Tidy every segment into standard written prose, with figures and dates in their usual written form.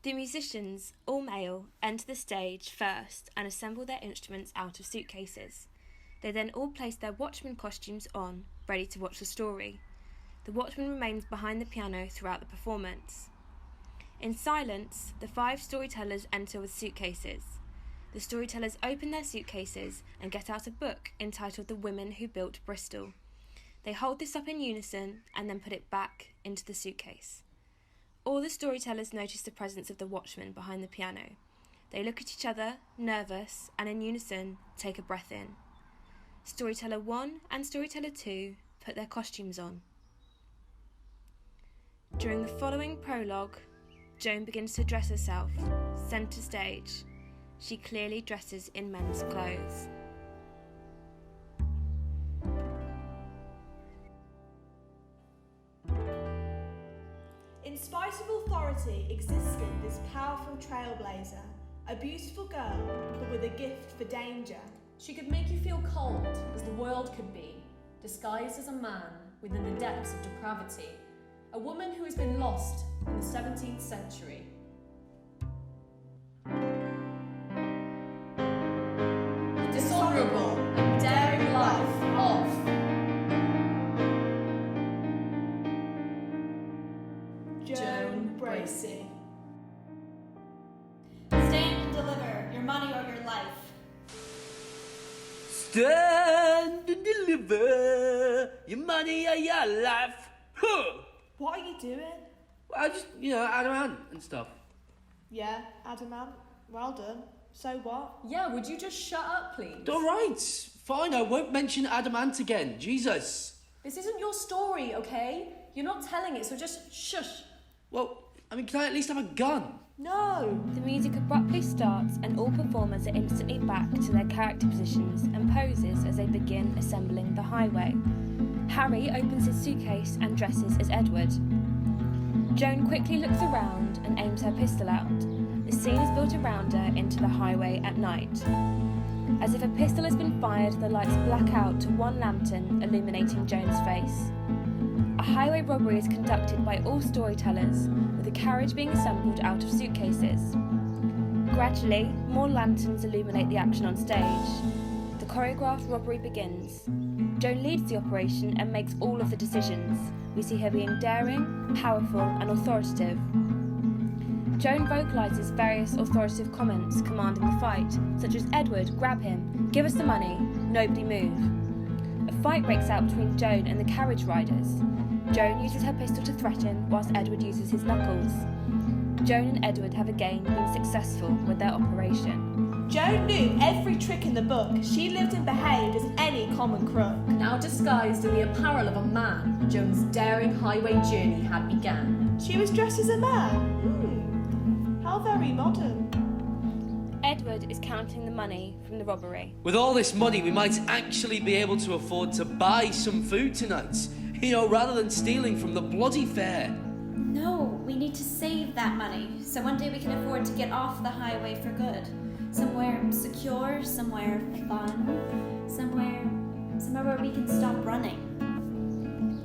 The musicians, all male, enter the stage first and assemble their instruments out of suitcases. They then all place their watchman costumes on, ready to watch the story. The watchman remains behind the piano throughout the performance. In silence, the 5 storytellers enter with suitcases. The storytellers open their suitcases and get out a book entitled The Women Who Built Bristol. They hold this up in unison and then put it back into the suitcase. All the storytellers notice the presence of the watchman behind the piano. They look at each other, nervous, and in unison take a breath in. Storyteller 1 and Storyteller 2 put their costumes on. During the following prologue, Joan begins to dress herself, centre stage. She clearly dresses in men's clothes. In spite of authority existed this powerful trailblazer, a beautiful girl, but with a gift for danger. She could make you feel cold, as the world could be, disguised as a man within the depths of depravity, a woman who has been lost in the 17th century. The dishonourable and daring life of Joan Bracey. Stand and deliver your money or your life. Stand and deliver your money or your life. Huh. What are you doing? Well, I just, adamant and stuff. Yeah, adamant. Well done. So what? Yeah, would you just shut up, please? All right, fine, I won't mention adamant again. Jesus. This isn't your story, okay? You're not telling it, so just shush. Well, can I at least have a gun? No! The music abruptly starts and all performers are instantly back to their character positions and poses as they begin assembling the highway. Harry opens his suitcase and dresses as Edward. Joan quickly looks around and aims her pistol out. The scene is built around her into the highway at night. As if a pistol has been fired, the lights black out to one lantern illuminating Joan's face. A highway robbery is conducted by all storytellers, with the carriage being assembled out of suitcases. Gradually, more lanterns illuminate the action on stage. The choreographed robbery begins. Joan leads the operation and makes all of the decisions. We see her being daring, powerful, and authoritative. Joan vocalises various authoritative comments commanding the fight, such as "Edward, grab him, give us the money, nobody move." A fight breaks out between Joan and the carriage riders. Joan uses her pistol to threaten, whilst Edward uses his knuckles. Joan and Edward have again been successful with their operation. Joan knew every trick in the book. She lived and behaved as any common crook. Now disguised in the apparel of a man, Joan's daring highway journey had begun. She was dressed as a man. How very modern. Edward is counting the money from the robbery. With all this money, we might actually be able to afford to buy some food tonight. Rather than stealing from the bloody fair. No, we need to save that money, so one day we can afford to get off the highway for good. Somewhere secure, somewhere fun, somewhere where we can stop running.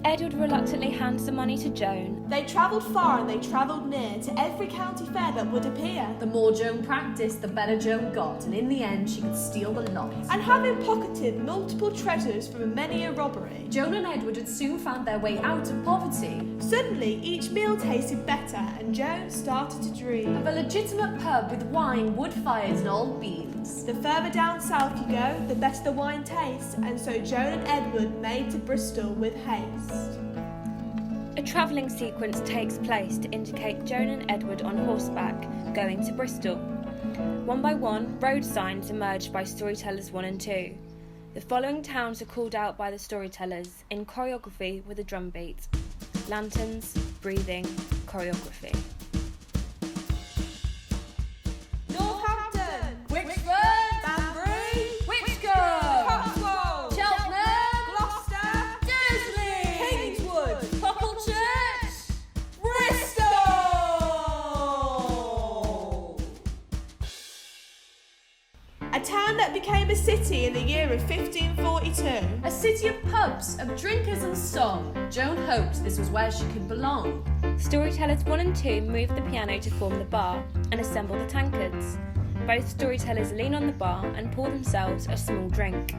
Edward reluctantly hands the money to Joan. They travelled far and they travelled near, to every county fair that would appear. The more Joan practiced, the better Joan got, and in the end she could steal the lot. And having pocketed multiple treasures from many a robbery, Joan and Edward had soon found their way out of poverty. Suddenly each meal tasted better and Joan started to dream of a legitimate pub with wine, wood fires and old beans. The further down south you go, the better the wine tastes, and so Joan and Edward made to Bristol with haste. A travelling sequence takes place to indicate Joan and Edward on horseback, going to Bristol. One by one, road signs emerge by storytellers 1 and 2. The following towns are called out by the storytellers in choreography with a drum beat. Lanterns, breathing, choreography. Northampton, Wixford, Banbury, Whitcomb, Cotswold, Cheltenham, Gloucester, Dursley, Kingswood, Church, Bristol! a town that became a city in the year of 1542. A city of pubs, of drinkers and song. Joan hoped this was where she could belong. Storytellers 1 and 2 move the piano to form the bar and assemble the tankards. Both storytellers lean on the bar and pour themselves a small drink.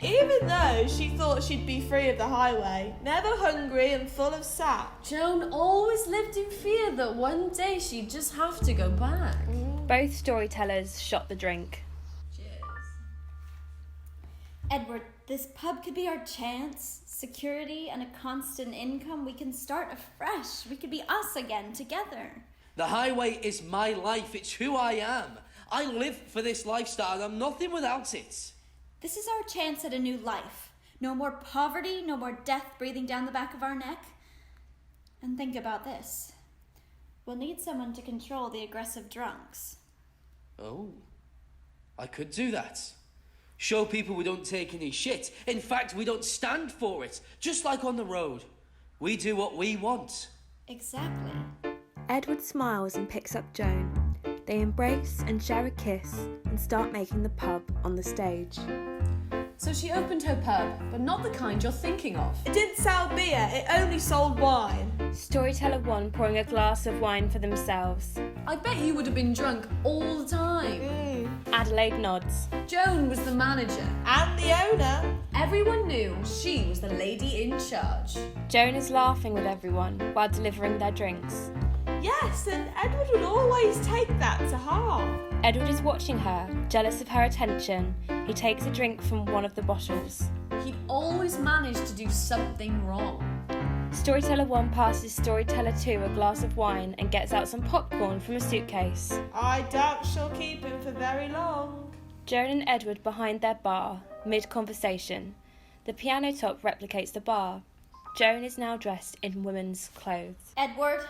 Even though she thought she'd be free of the highway, never hungry and full of sap, Joan always lived in fear that one day she'd just have to go back. Both storytellers shot the drink. Edward, this pub could be our chance. Security and a constant income. We can start afresh. We could be us again, together. The highway is my life. It's who I am. I live for this lifestyle and I'm nothing without it. This is our chance at a new life. No more poverty, no more death breathing down the back of our neck. And think about this. We'll need someone to control the aggressive drunks. Oh, I could do that. Show people we don't take any shit. In fact, we don't stand for it. Just like on the road. We do what we want. Exactly. Edward smiles and picks up Joan. They embrace and share a kiss and start making the pub on the stage. So she opened her pub, but not the kind you're thinking of. it didn't sell beer, it only sold wine. Storyteller 1 pouring a glass of wine for themselves. I bet you would have been drunk all the time. Adelaide nods. Joan was the manager. And the owner. Everyone knew she was the lady in charge. Joan is laughing with everyone while delivering their drinks. Yes, and Edward would always take that to heart. Edward is watching her, jealous of her attention. He takes a drink from one of the bottles. He'd always managed to do something wrong. Storyteller 1 passes Storyteller 2 a glass of wine and gets out some popcorn from a suitcase. I doubt she'll keep him for very long. Joan and Edward behind their bar, mid-conversation. The piano top replicates the bar. Joan is now dressed in women's clothes. Edward,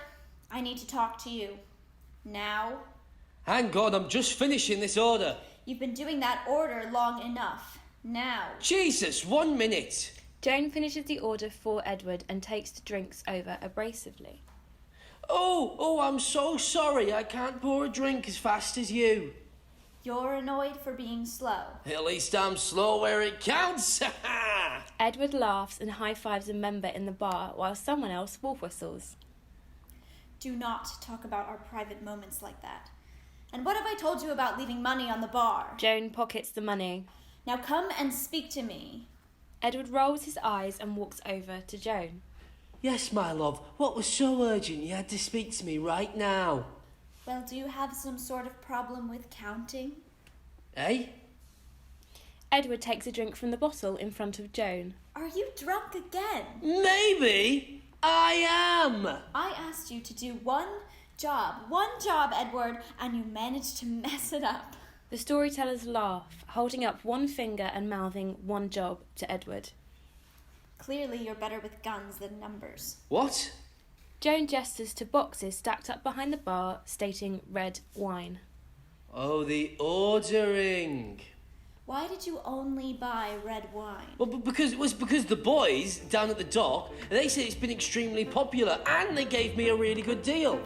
I need to talk to you. Now. Hang on, I'm just finishing this order. You've been doing that order long enough. Now. Jesus, 1 minute. Joan finishes the order for Edward and takes the drinks over abrasively. Oh, I'm so sorry. I can't pour a drink as fast as you. You're annoyed for being slow. At least I'm slow where it counts. Edward laughs and high-fives a member in the bar while someone else wolf whistles. Do not talk about our private moments like that. And what have I told you about leaving money on the bar? Joan pockets the money. Now come and speak to me. Edward rolls his eyes and walks over to Joan. Yes, my love. What was so urgent you had to speak to me right now? Well, do you have some sort of problem with counting? Eh? Edward takes a drink from the bottle in front of Joan. Are you drunk again? Maybe I am. I asked you to do one job, Edward, and you managed to mess it up. The storytellers laugh, holding up one finger and mouthing one job to Edward. Clearly you're better with guns than numbers. What? Joan gestures to boxes stacked up behind the bar, stating red wine. Oh, the ordering. Why did you only buy red wine? Well, because the boys down at the dock, they said it's been extremely popular and they gave me a really good deal.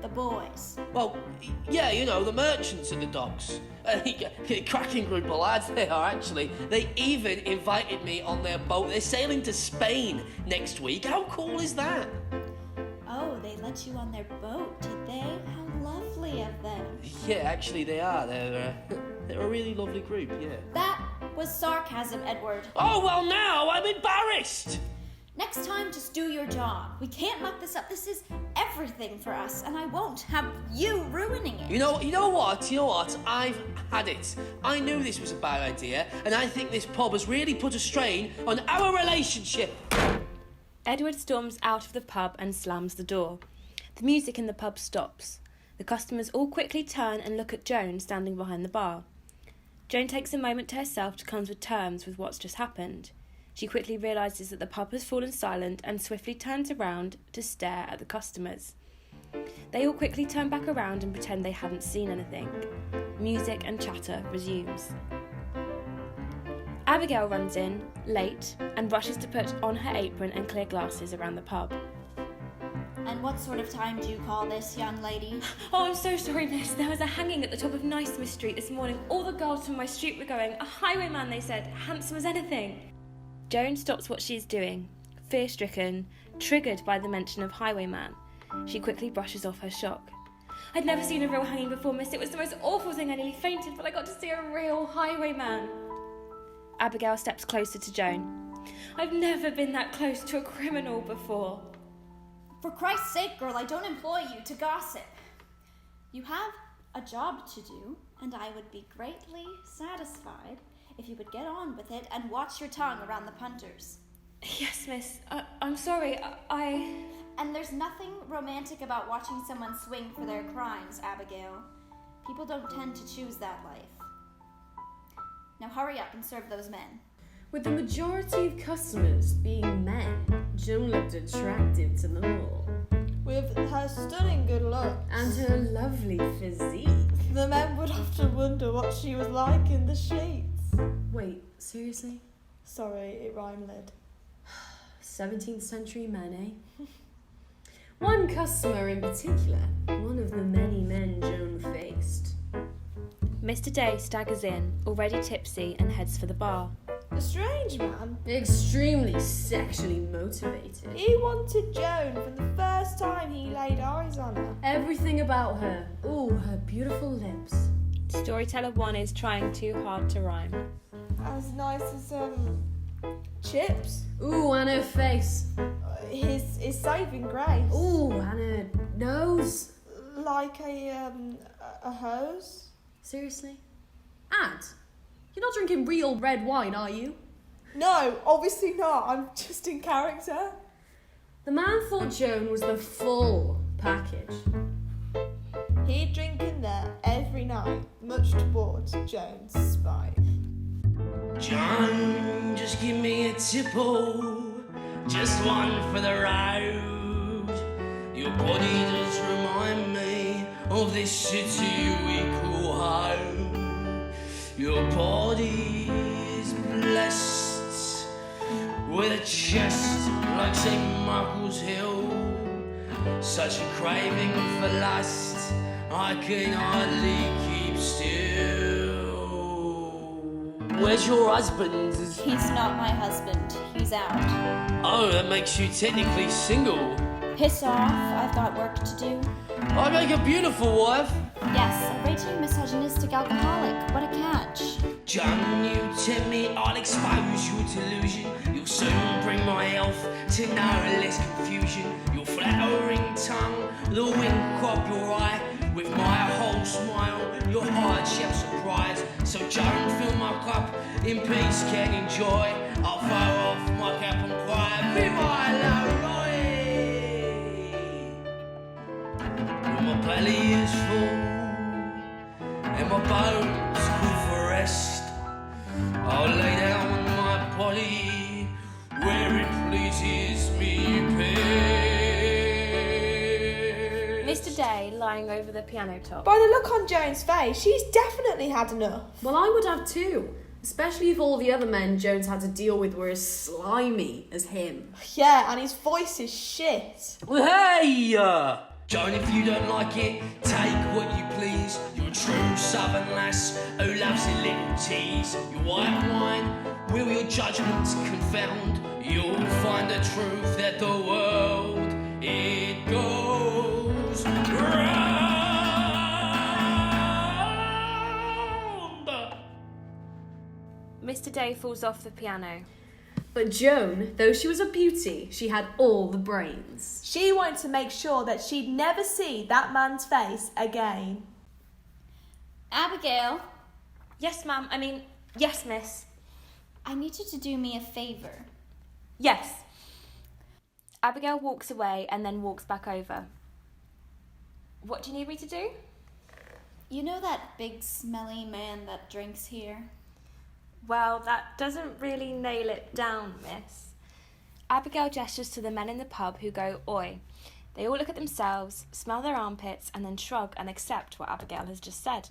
The boys. Well, yeah, you know, the merchants at the docks. Cracking group of lads they are, actually. They even invited me on their boat. They're sailing to Spain next week. How cool is that? Oh, they let you on their boat, did they? How lovely of them. Yeah, actually they are. They're a really lovely group, yeah. That was sarcasm, Edward. Oh, well, now I'm embarrassed. Next time, just do your job. We can't muck this up. This is everything for us, and I won't have you ruining it. You know what? I've had it. I knew this was a bad idea, and I think this pub has really put a strain on our relationship. Edward storms out of the pub and slams the door. The music in the pub stops. The customers all quickly turn and look at Joan standing behind the bar. Joan takes a moment to herself to come to terms with what's just happened. She quickly realises that the pub has fallen silent and swiftly turns around to stare at the customers. They all quickly turn back around and pretend they haven't seen anything. Music and chatter resumes. Abigail runs in, late, and rushes to put on her apron and clear glasses around the pub. And what sort of time do you call this, young lady? Oh, I'm so sorry, miss. There was a hanging at the top of Nicemith Street this morning. All the girls from my street were going. A highwayman, they said, handsome as anything. Joan stops what she is doing. Fear-stricken, triggered by the mention of highwayman. She quickly brushes off her shock. I'd never seen a real hanging before, miss. It was the most awful thing. I nearly fainted, but I got to see a real highwayman. Abigail steps closer to Joan. I've never been that close to a criminal before. For Christ's sake, girl, I don't employ you to gossip. You have a job to do, and I would be greatly satisfied if you would get on with it and watch your tongue around the punters. Yes, miss. I'm sorry. And there's nothing romantic about watching someone swing for their crimes, Abigail. People don't tend to choose that life. Now hurry up and serve those men. With the majority of customers being men, Joan looked attractive to them all. With her stunning good looks. And her lovely physique. The men would often wonder what she was like in the sheets. Wait, seriously? Sorry, it rhymed. 17th century men, eh? One customer in particular, one of the many men Joan faced. Mr. Day staggers in, already tipsy, and heads for the bar. A strange man. Extremely sexually motivated. He wanted Joan from the first time he laid eyes on her. Everything about her. Ooh, her beautiful lips. Storyteller 1 is trying too hard to rhyme. As nice as, chips. Ooh, and her face. His saving grace. Ooh, and her nose. Like a hose. Seriously? And? You're not drinking real red wine, are you? No, obviously not. I'm just in character. The man thought Joan was the full package. He'd drink in there every night, much towards Joan's spite. John, just give me a tipple, just one for the road. Your body does remind me of this city we call home. Your body is blessed with a chest like St. Michael's Hill. Such a craving for lust, I can hardly keep still. Where's your husband? He's not my husband. He's out. Oh, that makes you technically single. Piss off. I've got work to do. I make a beautiful wife. Yes, a raging misogynistic alcoholic. What a catch. John, you tempt me, I'll expose your delusion. You'll soon bring my health to no less confusion. Your flattering tongue, the wink of your eye, with my whole smile, your heart shall surprise. So John, fill my cup, in peace can enjoy. I'll throw off my cap and cry, Viva la Roy! When my belly is full, and my bones call for rest, I'll lay down my body where it pleases me best. Mr. Day lying over the piano top. By the look on Joan's face, she's definitely had enough. Well, I would have too. Especially if all the other men Jones had to deal with were as slimy as him. Yeah, and his voice is shit. Hey! Joan, if you don't like it, take what you please. You're a true southern lass who loves a little tease. Your white wine will your judgments confound. You'll find the truth that the world, it goes round. Mr. Day falls off the piano. But Joan, though she was a beauty, she had all the brains. She wanted to make sure that she'd never see that man's face again. Abigail, Yes, ma'am. Yes, miss. I need you to do me a favour. Yes. Abigail walks away and then walks back over. What do you need me to do? You know that big smelly man that drinks here? Well, that doesn't really nail it down, miss. Abigail gestures to the men in the pub who go, oi. They all look at themselves, smell their armpits, and then shrug and accept what Abigail has just said.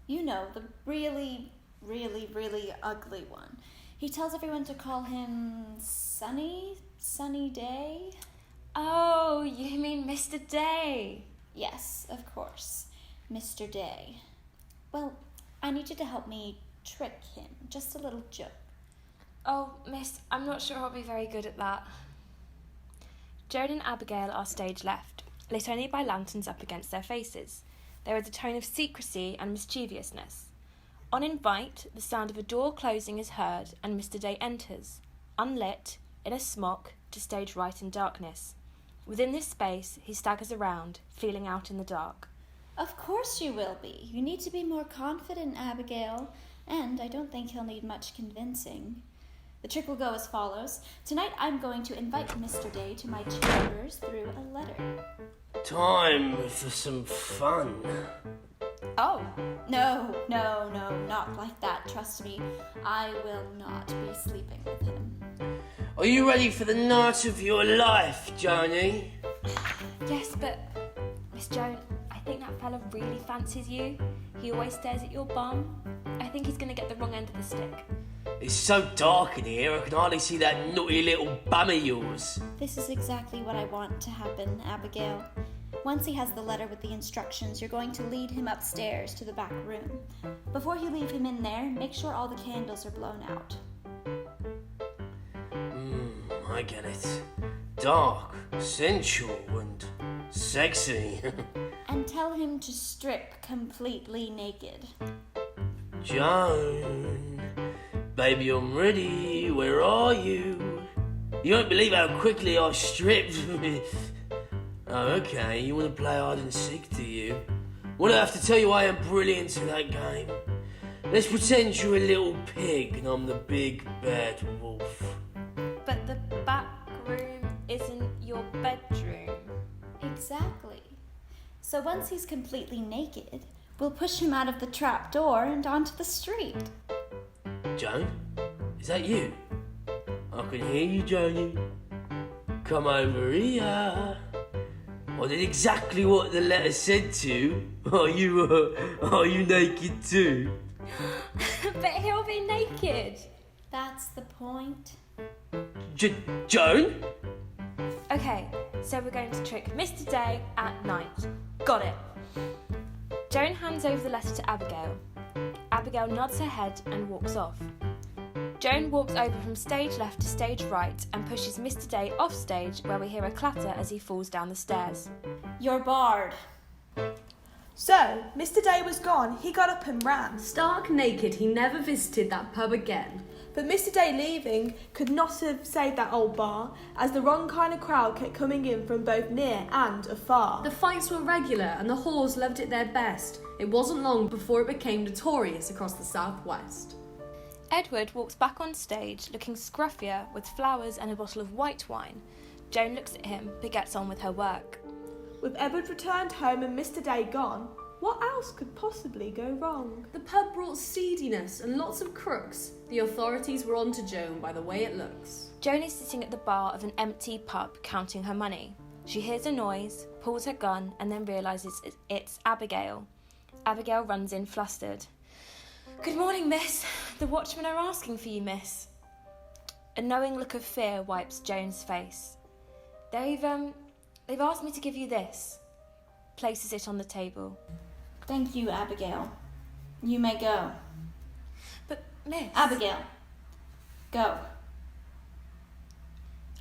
You know, the really, really, really ugly one. He tells everyone to call him Sunny Day. Oh, you mean Mr. Day? Yes, of course, Mr. Day. Well, I need you to help me trick him. Just a little joke. Oh, miss, I'm not sure I'll be very good at that. Joan and Abigail are stage left, lit only by lanterns up against their faces. There is a tone of secrecy and mischievousness. On invite, the sound of a door closing is heard and Mr. Day enters, unlit, in a smock, to stage right in darkness. Within this space, he staggers around, feeling out in the dark. Of course you will be. You need to be more confident, Abigail. And I don't think he'll need much convincing. The trick will go as follows. Tonight I'm going to invite Mr. Day to my chambers through a letter. Time for some fun. Oh, no, not like that. Trust me, I will not be sleeping with him. Are you ready for the night of your life, Joanie? Yes, but Miss Joan, I think that fella really fancies you. He always stares at your bum. I think he's going to get the wrong end of the stick. It's so dark in here, I can hardly see that naughty little bum of yours. This is exactly what I want to happen, Abigail. Once he has the letter with the instructions, you're going to lead him upstairs to the back room. Before you leave him in there, make sure all the candles are blown out. I get it. Dark, sensual, and sexy. And tell him to strip completely naked. Joan, baby, I'm ready. Where are you? You won't believe how quickly I stripped. Oh, okay. You want to play hide and seek, do you? Well, I have to tell you I am brilliant at that game. Let's pretend you're a little pig and I'm the big bad wolf. But the back room isn't your bedroom. Exactly. So once he's completely naked, we'll push him out of the trap door and onto the street. Joan, is that you? I can hear you, Joanie. Come over here. I did exactly what the letter said to. Are you naked too? But he'll be naked. That's the point. Joan? Okay, so we're going to trick Mr. Day at night. Got it. Joan hands over the letter to Abigail. Abigail nods her head and walks off. Joan walks over from stage left to stage right and pushes Mr. Day off stage, where we hear a clatter as he falls down the stairs. You're barred. So, Mr. Day was gone. He got up and ran. Stark naked, he never visited that pub again. But Mr. Day leaving could not have saved that old bar, as the wrong kind of crowd kept coming in from both near and afar. The fights were regular and the whores loved it their best. It wasn't long before it became notorious across the southwest. Edward walks back on stage, looking scruffier, with flowers and a bottle of white wine. Joan looks at him, but gets on with her work. With Edward returned home and Mr. Day gone, what else could possibly go wrong? The pub brought seediness and lots of crooks. The authorities were on to Joan by the way it looks. Joan is sitting at the bar of an empty pub, counting her money. She hears a noise, pulls her gun, and then realises it's Abigail. Abigail runs in flustered. "Good morning, miss. The watchmen are asking for you, miss." A knowing look of fear wipes Joan's face. They've asked me to give you this. Places it on the table. Thank you, Abigail. You may go. But, miss... Abigail, go.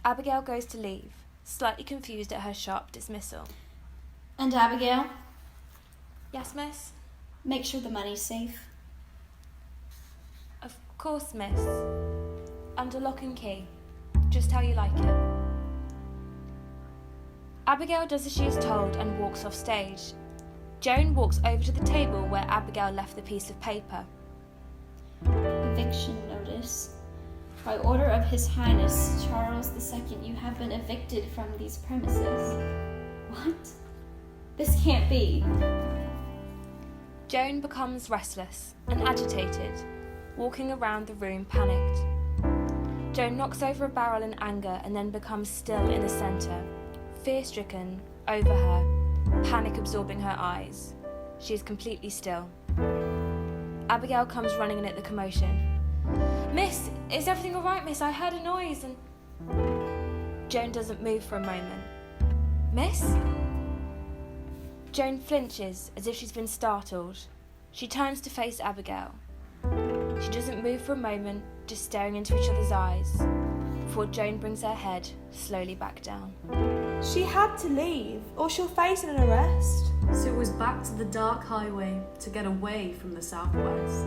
Abigail goes to leave, slightly confused at her sharp dismissal. And Abigail, Yes, miss? make sure the money's safe. Of course, miss. Under lock and key. Just how you like it. Abigail does as she is told and walks off stage. Joan walks over to the table where Abigail left the piece of paper. Eviction notice. By order of His Highness Charles II, you have been evicted from these premises. What? This can't be. Joan becomes restless and agitated, walking around the room panicked. Joan knocks over a barrel in anger and then becomes still in the centre, fear-stricken, over her, panic absorbing her eyes. She is completely still. Abigail comes running in at the commotion. "Miss, is everything all right, miss? I heard a noise and..." Joan doesn't move for a moment. "Miss?" Joan flinches as if she's been startled. She turns to face Abigail. She doesn't move for a moment, just staring into each other's eyes, before Joan brings her head slowly back down. She had to leave, or she'll face an arrest. So it was back to the dark highway to get away from the southwest.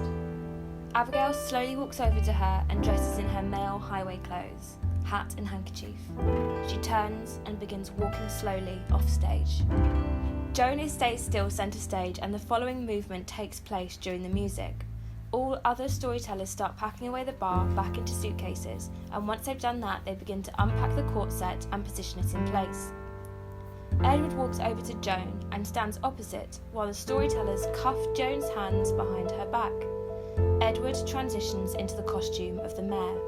Abigail slowly walks over to her and dresses in her male highway clothes, hat and handkerchief. She turns and begins walking slowly off stage. Joan stays still centre stage, and the following movement takes place during the music. All other storytellers start packing away the bar back into suitcases, and once they've done that, they begin to unpack the court set and position it in place. Edward walks over to Joan and stands opposite, while the storytellers cuff Joan's hands behind her back. Edward transitions into the costume of the mayor.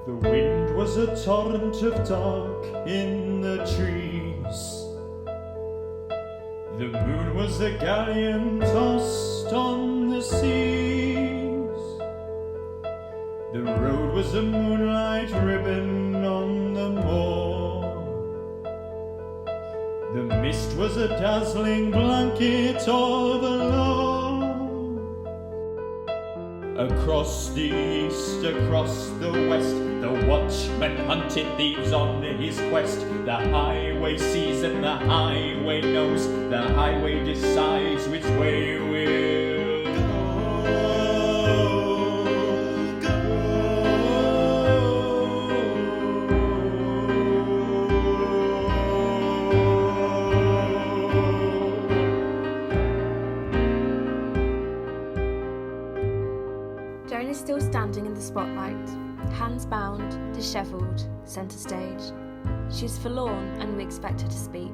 The wind was a torrent of dark in the trees. The moon was a galleon tossed on the seas. The road was a moonlight ribbon on the moor. The mist was a dazzling blanket over lawn. Across the east, across the west, the watchman hunted thieves on his quest. The highway sees and the highway knows. The highway decides which way we'll go. Joan is still standing in the spotlight, hands bound, dishevelled, centre stage. She is forlorn and we expect her to speak.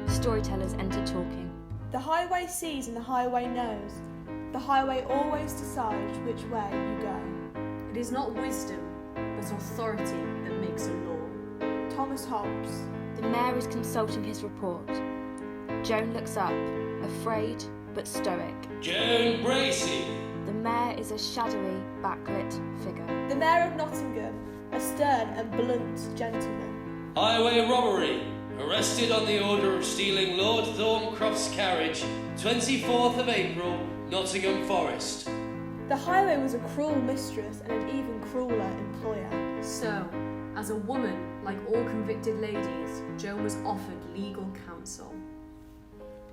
Storytellers enter talking. The highway sees and the highway knows. The highway always decides which way you go. It is not wisdom, but authority that makes a law. Thomas Hobbes. The mayor is consulting his report. Joan looks up, afraid but stoic. Joan Bracey. The mayor is a shadowy, backlit figure. The Mayor of Nottingham, a stern and blunt gentleman. Highway robbery. Arrested on the order of stealing Lord Thorncroft's carriage, 24th of April, Nottingham Forest. The highway was a cruel mistress and an even crueler employer. So, as a woman, like all convicted ladies, Joan was offered legal counsel.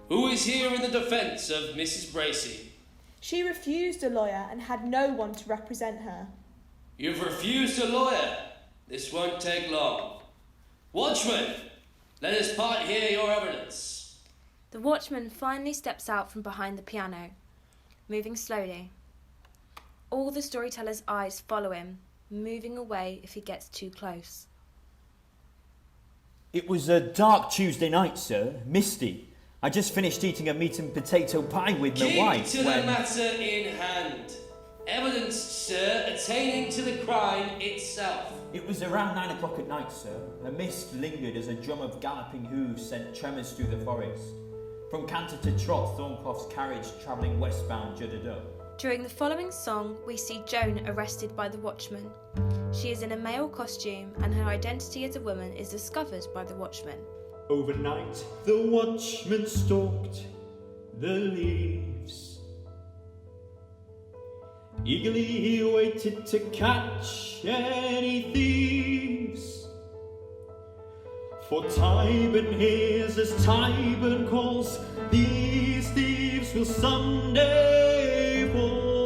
Who is here in the defence of Mrs. Bracey? She refused a lawyer and had no one to represent her. You've refused a lawyer. This won't take long. Watchman, let us part hear your evidence. The watchman finally steps out from behind the piano, moving slowly. All the storytellers' eyes follow him, moving away if he gets too close. It was a dark Tuesday night, sir. Misty. I just finished eating a meat and potato pie with my Keep wife to the matter in hand. Evidence, sir, attaining to the crime itself. It was around 9 o'clock at night, sir. The mist lingered as a drum of galloping hooves sent tremors through the forest. From canter to trot, Thorncroft's carriage travelling westbound juddered up. During the following song, we see Joan arrested by the watchman. She is in a male costume and her identity as a woman is discovered by the watchman. Overnight, the watchman stalked the leaves. Eagerly he waited to catch any thieves. For Tyburn hears as Tyburn calls, these thieves will someday fall.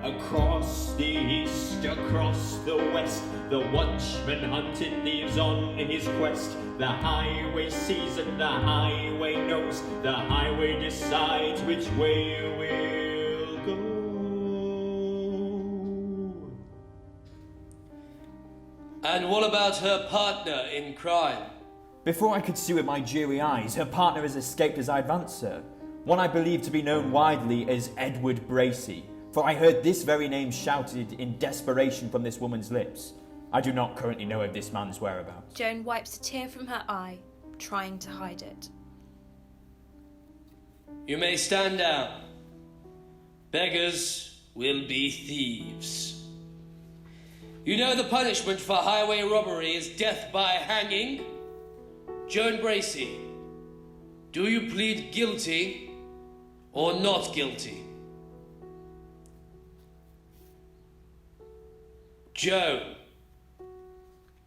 Across the east, across the west, the watchman hunted thieves on his quest. The highway sees and the highway knows. The highway decides which way we'll go. And what about her partner in crime? Before I could see with my jury eyes, her partner has escaped as I advance, sir. One I believe to be known widely as Edward Bracey, for I heard this very name shouted in desperation from this woman's lips. I do not currently know of this man's whereabouts. Joan wipes a tear from her eye, trying to hide it. You may stand down. Beggars will be thieves. You know the punishment for highway robbery is death by hanging? Joan Bracey, do you plead guilty or not guilty? Joan,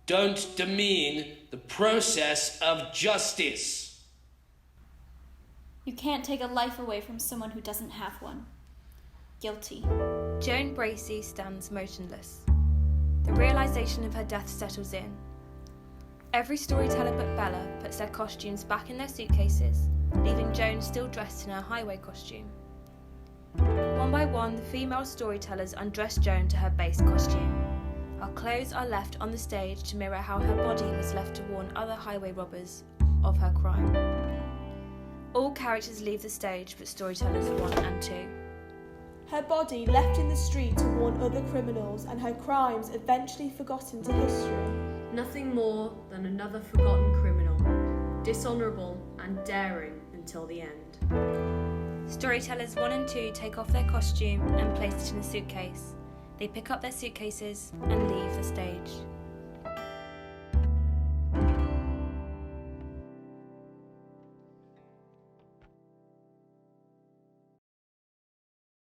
don't demean the process of justice. You can't take a life away from someone who doesn't have one. Guilty. Joan Bracey stands motionless. The realisation of her death settles in. Every storyteller but Bella puts their costumes back in their suitcases, leaving Joan still dressed in her highway costume. One by one, the female storytellers undress Joan to her base costume. Her clothes are left on the stage to mirror how her body was left to warn other highway robbers of her crime. All characters leave the stage but storytellers 1 and 2. Her body left in the street to warn other criminals, and her crimes eventually forgotten to history. Nothing more than another forgotten criminal, dishonourable and daring until the end. Storytellers 1 and 2 take off their costume and place it in a suitcase. They pick up their suitcases and leave the stage.